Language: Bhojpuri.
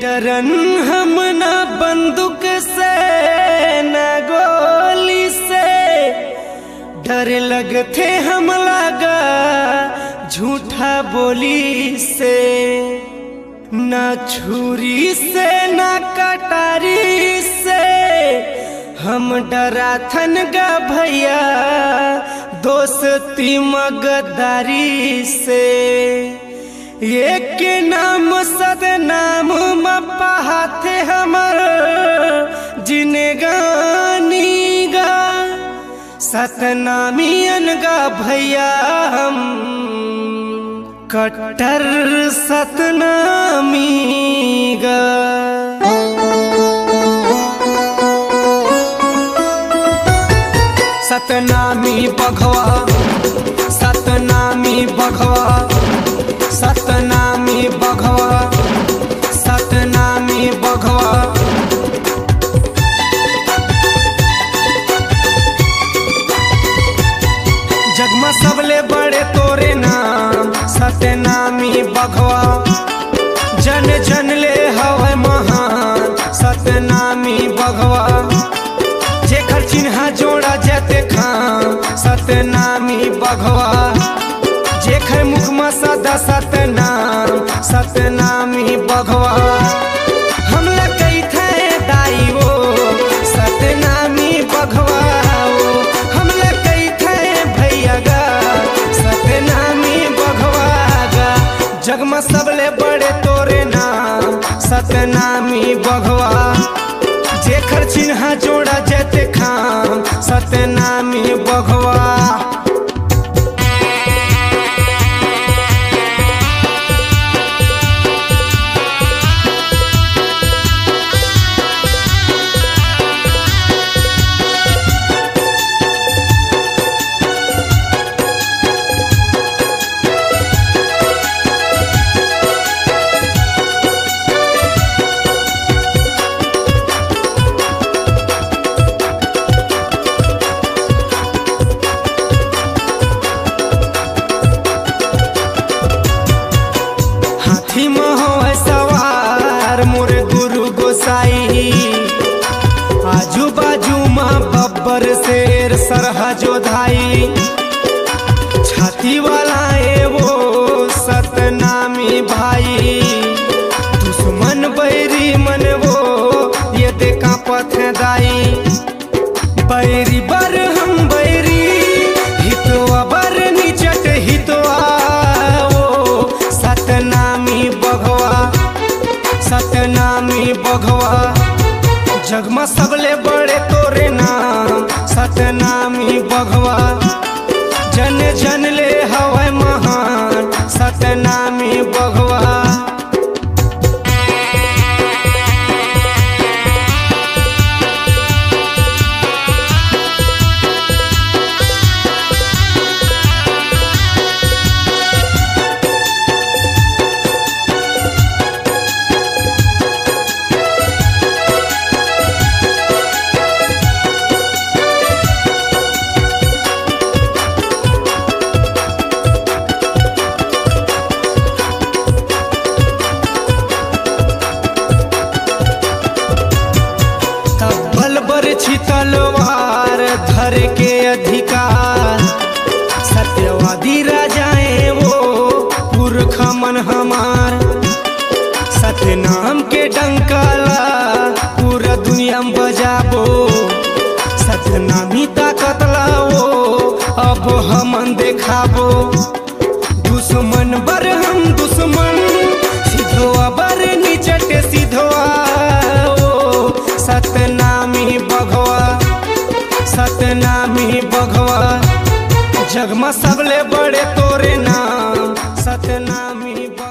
डरन हम न बंदूक से न गोली से, डर लगते हम लगा झूठा बोली से। न छुरी से न कटारी से हम डरा थन गा भैया, दोस्ती मगदारी से। एक के नाम सदनाम मपाते हमर जिनेगानी गा, सतनामी अनगा भैया हम कट्टर सतनामी गा। सतनामी बघवा सतनामी बघवा सतनामी बघवा सतनामी बघवा। जगमा सबले बड़े तोरे नाम सतनामी बघवा, जन जन ले हवे महान सतनामी बघवा। जेकर चिन्हा जोड़ा जाते खाम सतनामी बघवा, जेकर मुख में सदा सतनाम सतनामी बघवा। हम लकई थे दाई वो सतनामी बघवा, हम लकई थे भैया गा सतनामी बघवा गा। जग में सबले बड़े तोरे नाम सतनामी बघवा, जेकर चिन्हा जोड़ा जाते खाम सतनामी बघवा। हाथी में हो सवार मोर गुरु गोसाई, आजू बाजू में बब्बर शेर सरहा जोधाई। छाती वाला ए वो सतनामी भाई, दुश्मन बैरी मन वो ये देखा पथदाई। बैरी बर हम बैरी हितवा बर निचट हितवा, सतनामी बघवा सतनामी बघवा। जग में सबले बड़े तोरे नाम सतनामी बघवा, जन जन ले हवे महान सतनामी बघवा। छी तलवार धर के अधिकार, सत्यवादी राजाए वो पुरखा मन हमार। सतनाम के डंकाला पूरा दुनिया में बजाबो, सतनामी ताकत लाओ अब हमन देखाबो। दुश्मन बर हम दुश्मन सिधवा बर निचट सिधवा, सतनामी बघवा सतनामी बघवा। जग में सबले बड़े तोरे नाम सतनामी बघवा।